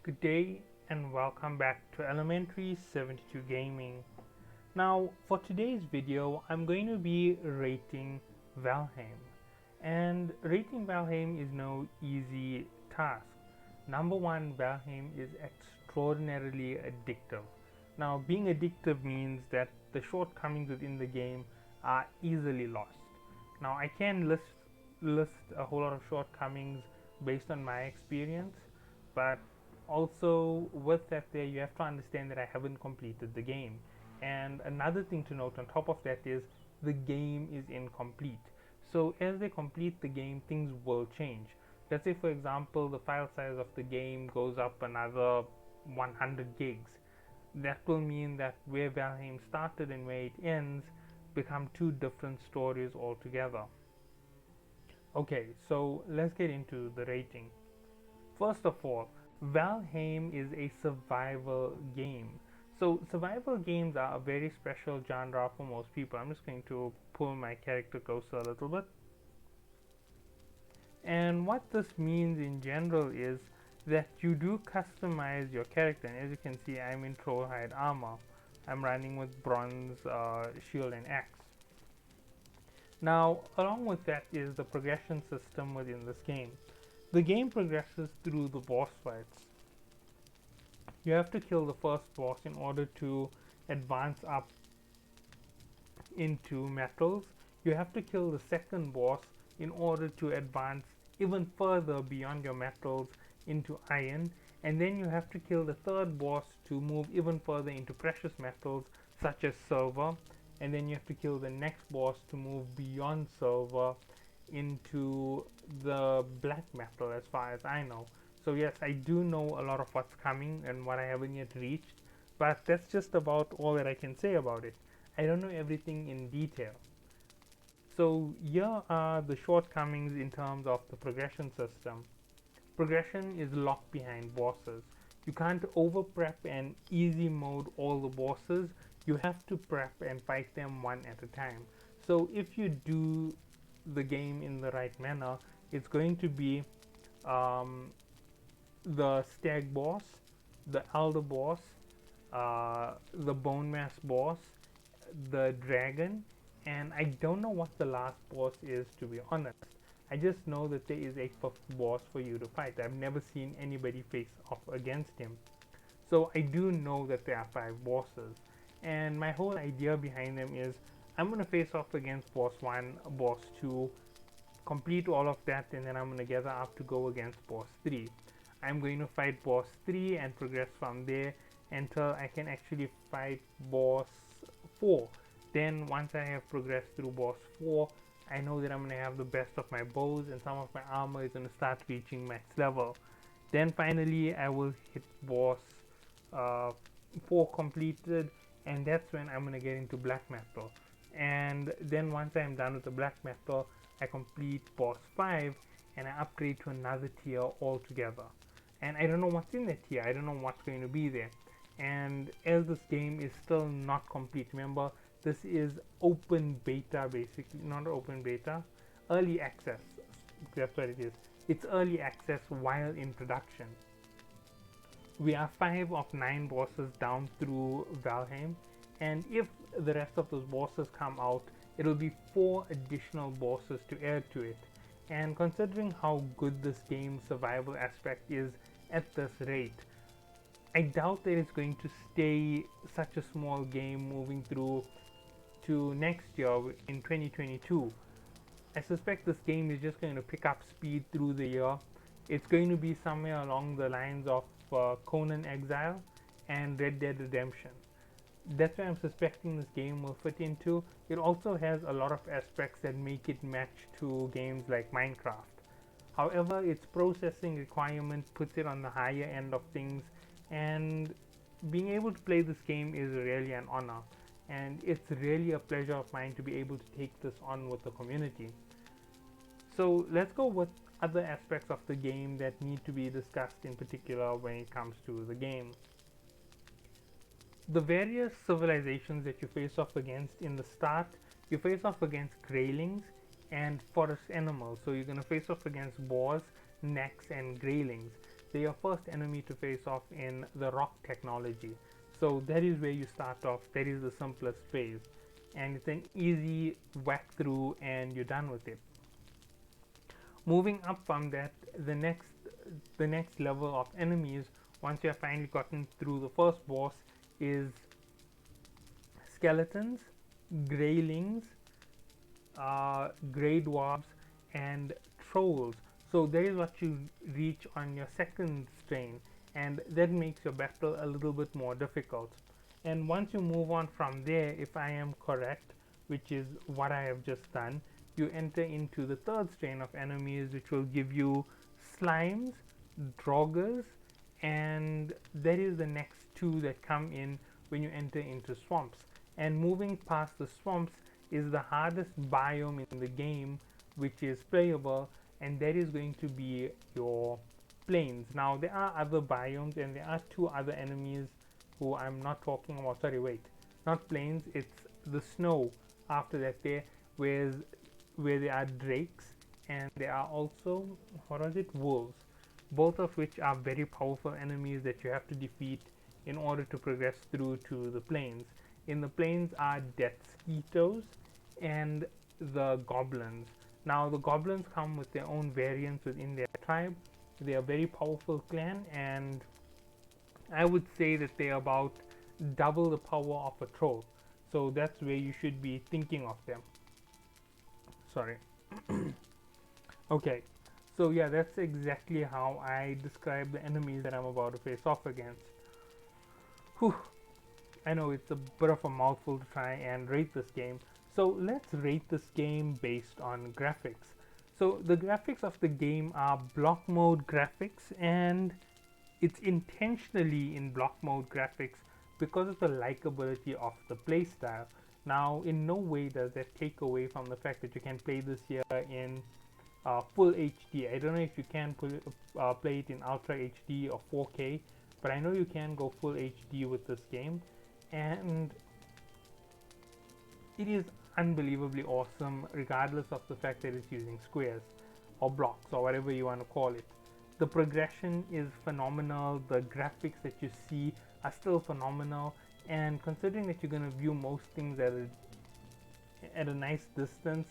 Good day and welcome back to Elementary 72 Gaming. Now, for today's video, I'm going to be rating Valheim. And rating Valheim is no easy task. Number one, Valheim is extraordinarily addictive. Now, being addictive means that the shortcomings within the game are easily lost. Now, I can list a whole lot of shortcomings based on my experience, but also with that there you have to understand that I haven't completed the game. And another thing to note on top of that is the game is incomplete. So as they complete the game, things will change. Let's say for example the file size of the game goes up another 100 gigs. That will mean that where Valheim started and where it ends become two different stories altogether. Okay, so let's get into the rating. First of all, Valheim is a survival game. So survival games are a very special genre for most people. I'm just going to pull my character cursor a little bit. And what this means in general is that you do customize your character. And as you can see, I'm in Trollhide armor. I'm running with bronze shield and axe. Now, along with that is the progression system within this game. The game progresses through the boss fights. You have to kill the first boss in order to advance up into metals. You have to kill the second boss in order to advance even further beyond your metals into iron, and then you have to kill the third boss to move even further into precious metals such as silver, and then you have to kill the next boss to move beyond silver into the black metal as far as I know. So yes, I do know a lot of what's coming and what I haven't yet reached, but that's just about all that I can say about it. I don't know everything in detail. So here are the shortcomings in terms of the progression system. Progression is locked behind bosses. You can't over prep and easy mode all the bosses. You have to prep and fight them one at a time. So if you do the game in the right manner, it's going to be the stag boss, the elder boss, the bone mass boss, the dragon, and I don't know what the last boss is, to be honest. I just know that there is a fifth boss for you to fight. I've never seen anybody face off against him. So I do know that there are 5 bosses, and my whole idea behind them is I'm going to face off against boss 1, boss 2, complete all of that, and then I'm going to gather up to go against boss 3. I'm going to fight boss 3 and progress from there until I can actually fight boss 4. Then once I have progressed through boss 4, I know that I'm going to have the best of my bows and some of my armor is going to start reaching max level. Then finally I will hit boss 4 completed, and that's when I'm going to get into black metal. And then once I'm done with the black metal, I complete boss 5 and I upgrade to another tier altogether. And I don't know what's in that tier, I don't know what's going to be there. And as this game is still not complete, remember this is open beta, basically not open beta, early access, that's what it is. It's early access while in production. We are 5 of 9 bosses down through Valheim, and if the rest of those bosses come out, it'll be 4 additional bosses to add to it. And considering how good this game's survival aspect is at this rate, I doubt that it's going to stay such a small game moving through to next year in 2022. I suspect this game is just going to pick up speed through the year. It's going to be somewhere along the lines of Conan Exile and Red Dead Redemption. That's where I'm suspecting this game will fit into. It also has a lot of aspects that make it match to games like Minecraft. However, its processing requirement puts it on the higher end of things, and being able to play this game is really an honor, and it's really a pleasure of mine to be able to take this on with the community. So let's go with other aspects of the game that need to be discussed in particular when it comes to the game. The various civilizations that you face off against in the start, you face off against greylings and forest animals. So you're going to face off against boars, necks, and greylings. they're your first enemy to face off in the rock technology. So that is where you start off. That is the simplest phase, and it's an easy whack through, and you're done with it. Moving up from that, the next level of enemies, once you have finally gotten through the first boss, is skeletons, greylings, grey dwarves, and trolls. So that is what you reach on your second strain, and that makes your battle a little bit more difficult. And once you move on from there, if I am correct, which is what I have just done, you enter into the third strain of enemies, which will give you slimes, droggers, and that is the next two that come in when you enter into swamps. And moving past the swamps is the hardest biome in the game, which is playable, and that is going to be your plains. Now there are other biomes, and there are two other enemies who I'm not talking about. Sorry, wait, not plains, it's the snow after that there, where there are drakes, and there are also, what was it, wolves, both of which are very powerful enemies that you have to defeat in order to progress through to the plains. In the plains are death skeetos and the goblins. Now the goblins come with their own variants within their tribe. They are a very powerful clan, and I would say that they are about double the power of a troll. So that's where you should be thinking of them. Sorry. Okay, so yeah, that's exactly how I describe the enemies that I'm about to face off against. Whew, I know it's a bit of a mouthful to try and rate this game. So let's rate this game based on graphics. So the graphics of the game are block mode graphics, and it's intentionally in block mode graphics because of the likability of the playstyle. Now, in no way does that take away from the fact that you can play this here in full HD. I don't know if you can play it in Ultra HD or 4K, but I know you can go full HD with this game, and it is unbelievably awesome regardless of the fact that it's using squares or blocks or whatever you want to call it. The progression is phenomenal, the graphics that you see are still phenomenal, and considering that you're going to view most things at a nice distance,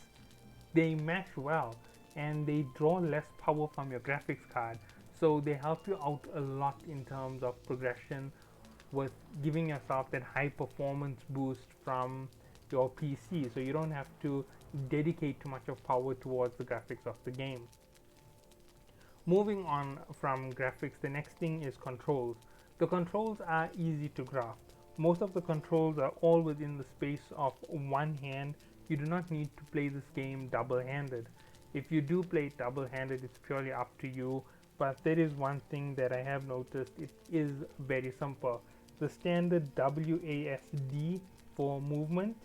they mesh well and they draw less power from your graphics card, so they help you out a lot in terms of progression with giving yourself that high performance boost from your PC, so you don't have to dedicate too much of power towards the graphics of the game. Moving on from graphics, the next thing is controls. The controls are easy to grasp. Most of the controls are all within the space of one hand. You do not need to play this game double-handed. If you do play it double-handed, it's purely up to you, but there is one thing that I have noticed. It is very simple. The standard WASD for movement,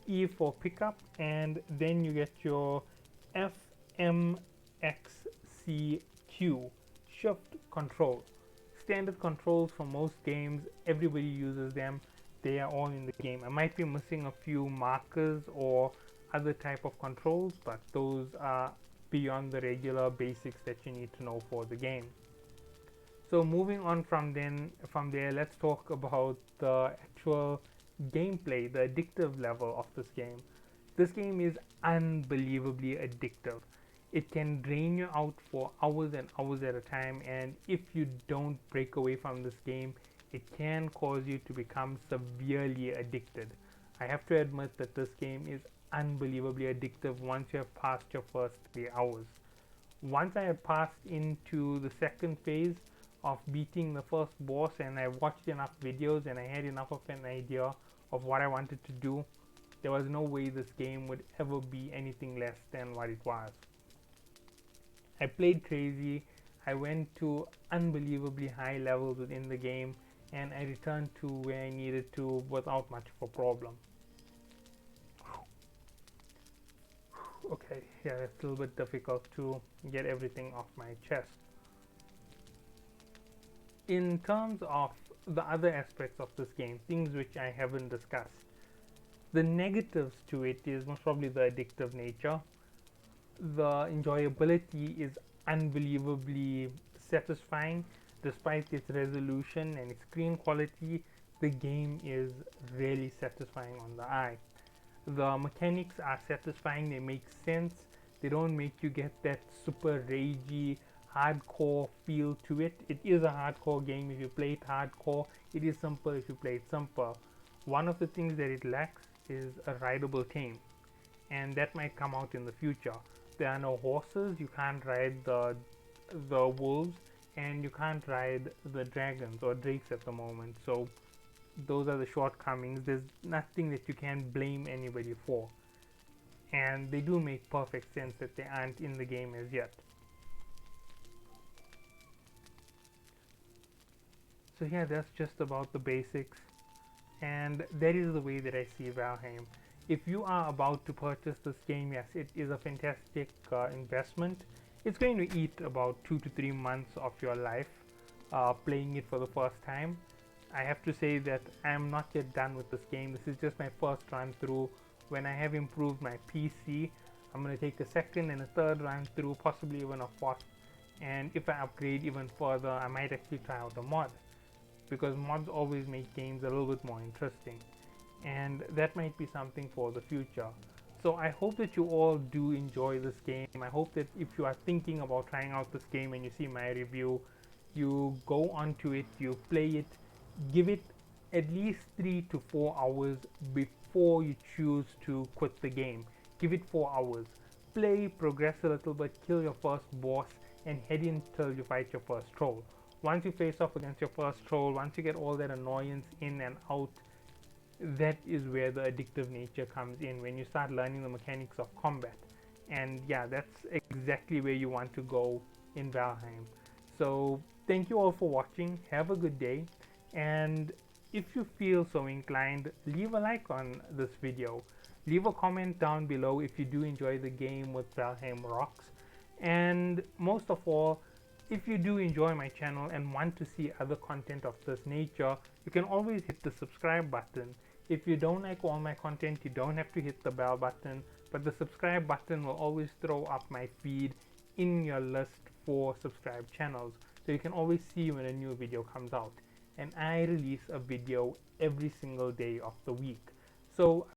E for pickup, and then you get your FMXCQ shift control. Standard controls for most games, everybody uses them, they are all in the game. I might be missing a few markers or other type of controls, but those are beyond the regular basics that you need to know for the game. So moving on from there, let's talk about the actual gameplay, the addictive level of this game. This game is unbelievably addictive. It can drain you out for hours and hours at a time, and if you don't break away from this game, it can cause you to become severely addicted. I have to admit that this game is unbelievably addictive once you have passed your first 3 hours. Once I had passed into the second phase of beating the first boss, and I watched enough videos and I had enough of an idea of what I wanted to do, there was no way this game would ever be anything less than what it was. I played crazy, I went to unbelievably high levels within the game, and I returned to where I needed to without much of a problem. Okay, yeah, it's a little bit difficult to get everything off my chest. In terms of the other aspects of this game, things which I haven't discussed, the negatives to it is most probably the addictive nature. The enjoyability is unbelievably satisfying. Despite its resolution and its screen quality, the game is really satisfying on the eye. The mechanics are satisfying, they make sense, they don't make you get that super ragey hardcore feel to it. It is a hardcore game if you play it hardcore, it is simple if you play it simple. One of the things that it lacks is a rideable tame, and that might come out in the future. There are no horses, you can't ride the wolves, and you can't ride the dragons or drakes at the moment. So those are the shortcomings. There's nothing that you can blame anybody for, and they do make perfect sense that they aren't in the game as yet. So yeah, that's just about the basics, and that is the way that I see Valheim. If you are about to purchase this game, yes, it is a fantastic investment. It's going to eat about 2 to 3 months of your life playing it for the first time. I have to say that I am not yet done with this game. This is just my first run through. When I have improved my PC, I'm going to take a second and a third run through, possibly even a fourth. And if I upgrade even further, I might actually try out a mod, because mods always make games a little bit more interesting, and that might be something for the future. So I hope that you all do enjoy this game. I hope that if you are thinking about trying out this game and you see my review, you go onto it, you play it, give it at least 3 to 4 hours before you choose to quit the game. Give it 4 hours. Play, progress a little bit, kill your first boss, and head in till you fight your first troll. Once you face off against your first troll, once you get all that annoyance in and out, that is where the addictive nature comes in, when you start learning the mechanics of combat. And yeah, that's exactly where you want to go in Valheim. So thank you all for watching, have a good day, and if you feel so inclined, leave a like on this video, leave a comment down below if you do enjoy the game with Valheim Rocks, and most of all, if you do enjoy my channel and want to see other content of this nature, you can always hit the subscribe button. If you don't like all my content, you don't have to hit the bell button, but the subscribe button will always throw up my feed in your list for subscribed channels, so you can always see when a new video comes out. And I release a video every single day of the week. So